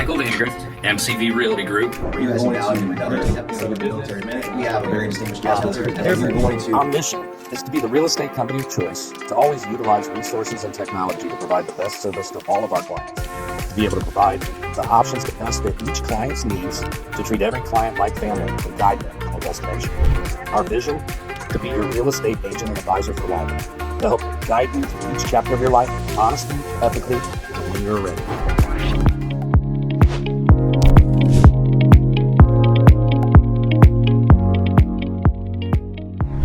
Michael Vandegrift, MCV Realty Group. You guys now in another episode of Military Minute. We have a very distinguished guest with us today. We're going to... Our mission is to be the real estate company of choice, to always utilize resources and technology to provide the best service to all of our clients, to be able to provide the options to best fit each client's needs, to treat every client like family and guide them to a destination. Our vision, to be your real estate agent and advisor for life, to help guide you through each chapter of your life, honestly, ethically, and when you're ready.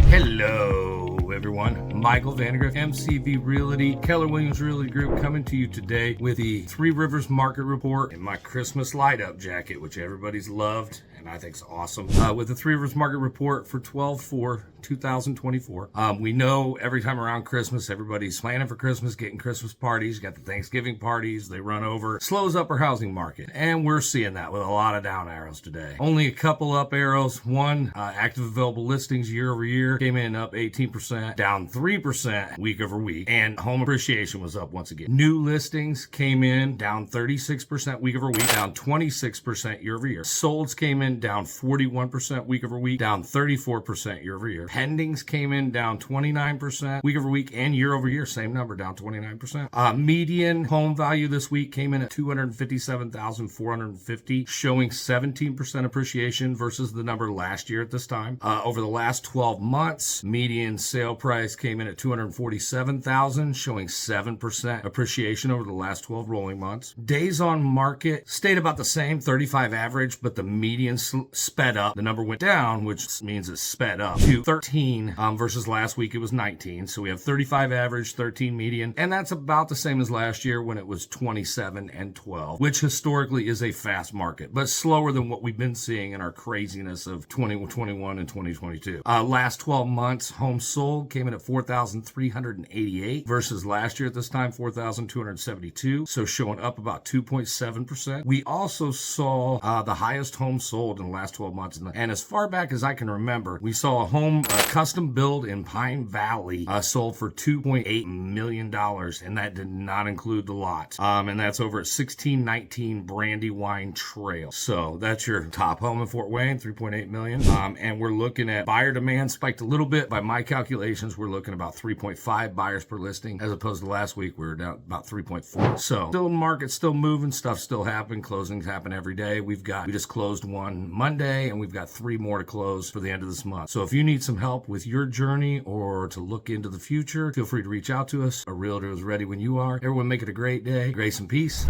Hello, everyone. Michael Vandegrift, MCV Realty, Keller Williams Realty Group, coming to you today with the 3Rivers Market Report and my Christmas light-up jacket, which everybody's loved and I think is awesome. With the 3Rivers Market Report for 12/4/2024. We know every time around Christmas, everybody's planning for Christmas, getting Christmas parties, got the Thanksgiving parties, they run over, slows up our housing market. And we're seeing that with a lot of down arrows today. Only a couple up arrows. One, active available listings year over year came in up 18%, down 3% week over week, and home appreciation was up once again. New listings came in down 36% week over week, down 26% year over year. Solds came in down 41% week over week, down 34% year over year. Pendings came in down 29% week over week and year over year, same number, down 29%. Median home value this week came in at $257,450, showing 17% appreciation versus the number last year at this time. Over the last 12 months, median sale price came in at $247,000, showing 7% appreciation over the last 12 rolling months. Days on market stayed about the same, 35 average, but the median sped up. The number went down, which means it sped up to 13 versus last week it was 19. So we have 35 average, 13 median, and that's about the same as last year when it was 27 and 12, which historically is a fast market, but slower than what we've been seeing in our craziness of 2021 and 2022. Last 12 months, homes sold came in at 4,388 versus last year at this time, 4,272. So showing up about 2.7%. We also saw the highest homes sold in the last 12 months. And as far back as I can remember, we saw a home custom build in Pine Valley sold for $2.8 million. And that did not include the lot. And that's over at 1619 Brandywine Trail. So that's your top home in Fort Wayne, $3.8 million. And we're looking at buyer demand spiked a little bit. By my calculations, we're looking about 3.5 buyers per listing, as opposed to last week, we were down about 3.4. So still market, still moving, stuff still happening, closings happen every day. We just closed one Monday, and we've got 3 more to close for the end of this month. So if you need some help with your journey or to look into the future, feel free to reach out to us. A realtor is ready when you are. Everyone make it a great day. Grace and peace.